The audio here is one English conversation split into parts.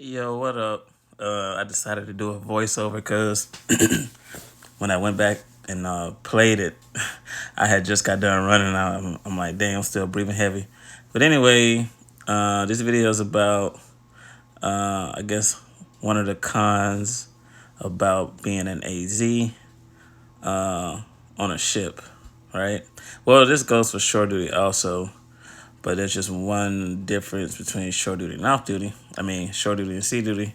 Yo, what up? I decided to do a voiceover because when I went back and played it, I had just got done running. I'm like, dang, I'm still breathing heavy. But anyway, this video is about, I guess, one of the cons about being an AZ on a ship, right? Well, this goes for shore duty also, but there's just one difference between shore duty and off duty. I mean, shore duty and sea duty.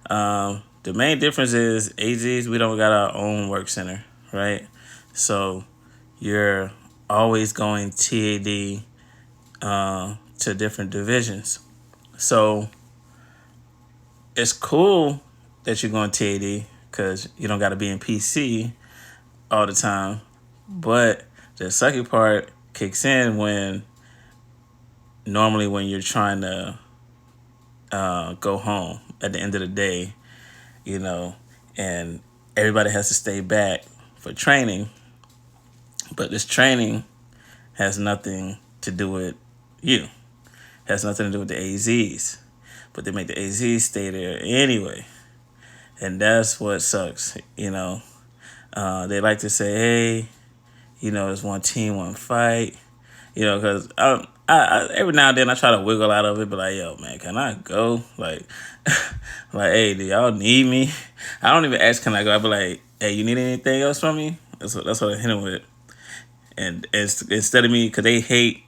The main difference is AZs, we don't got our own work center, right? So you're always going TAD to different divisions. So it's cool that you're going TAD because you don't got to be in PC all the time. But the sucky part kicks in when normally when you're trying to go home at the end of the day, you know, and everybody has to stay back for training. But this training has nothing to do with you. Has nothing to do with the AZs. But they make the AZs stay there anyway. And that's what sucks, you know. They like to say, hey, you know, it's one team, one fight. You know, because every now and then I try to wiggle out of it, but like, yo, man, can I go? Like, like, hey, do y'all need me? I don't even ask, can I go? I be like, hey, you need anything else from me? That's what I hit them with. And instead of me, because they hate,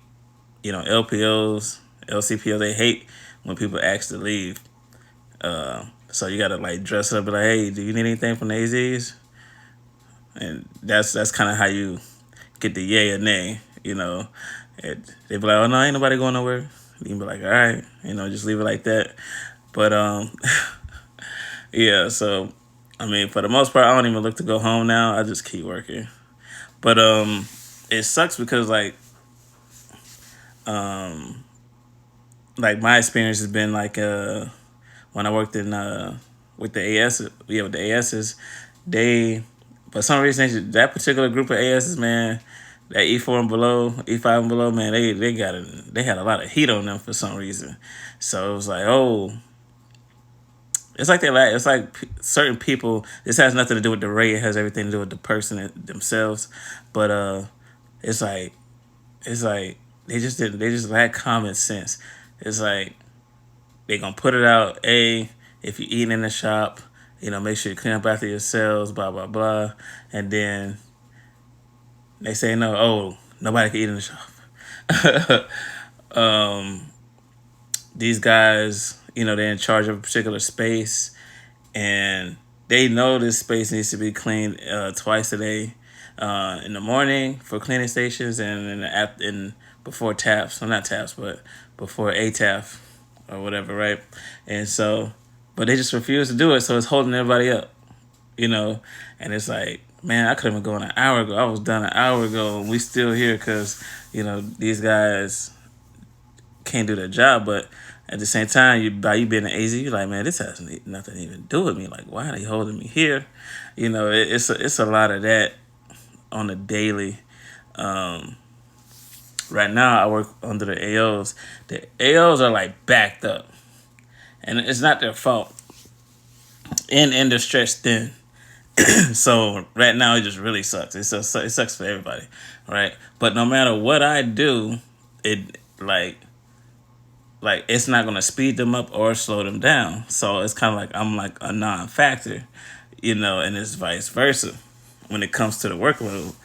you know, LPOs, LCPOs, they hate when people ask to leave. So you gotta like dress up, be like, hey, do you need anything from the AZs? And that's kind of how you get the yay or nay, you know. They be like, oh no, ain't nobody going nowhere. You can be like, all right, you know, just leave it like that. But yeah. So I mean, for the most part, I don't even look to go home now. I just keep working. But it sucks because like my experience has been like when I worked in with the AS, yeah, with the ASs, they for some reason that particular group of ASs, man, that E4 and below, E5 and below, man, they had a lot of heat on them for some reason. So it was like, oh, it's like certain people. This has nothing to do with the rate. It has everything to do with the person themselves. But it's like it's like they just lack common sense. It's like they gonna put it out. If you eating in the shop, you know, make sure you clean up after yourselves, blah blah blah. And then they say no, oh, nobody can eat in the shop. These guys, you know, they're in charge of a particular space, and they know this space needs to be cleaned twice a day, in the morning for cleaning stations, and in before taps. Well, not taps, but before a tap or whatever, right? And so, but they just refuse to do it, so it's holding everybody up, you know. And it's like, man, I could have been going an hour ago. I was done an hour ago, and we still here because you know these guys can't do their job. But at the same time, by you being an AZ, you're like, man, this has nothing to even do with me. Like, why are they holding me here? You know, it's a lot of that on the daily. Right now, I work under the AOs. The AOs are like backed up, and it's not their fault. And they're stretched thin. So right now, it just really sucks. It sucks for everybody, right? But no matter what I do, it like it's not gonna speed them up or slow them down. So it's kind of like I'm like a non-factor, you know, and it's vice versa when it comes to the workload.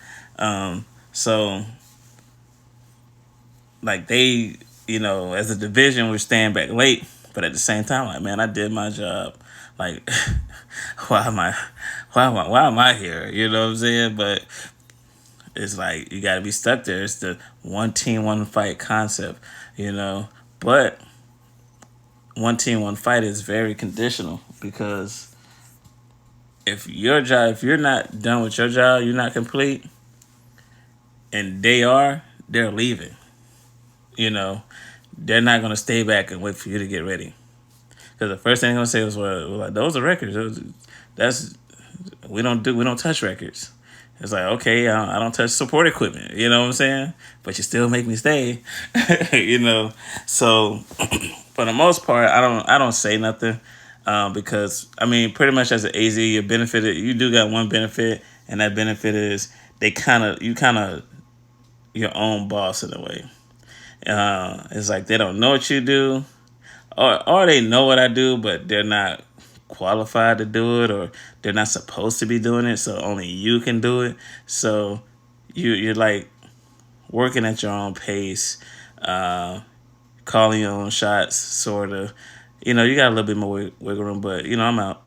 So like they, you know, as a division, we're staying back late, but at the same time, like, man, I did my job. Like, why am I here? You know what I'm saying? But it's like you got to be stuck there. It's the one team, one fight concept, you know. But one team, one fight is very conditional because if if you're not done with your job, you're not complete, and they're leaving. You know, they're not gonna stay back and wait for you to get ready. Because the first thing they're gonna say was, "Well, like, those are records. That's we don't touch records." It's like, okay, I don't touch support equipment. You know what I'm saying? But you still make me stay. you know. So for the most part, I don't say nothing because I mean, pretty much as an AZ, you benefited. You do got one benefit, and that benefit is you kind of your own boss in a way. It's like they don't know what you do, or they know what I do, but they're not qualified to do it, or they're not supposed to be doing it. So only you can do it. So you're like working at your own pace, uh, calling your own shots, sort of. You know, you got a little bit more wiggle room, but I'm out.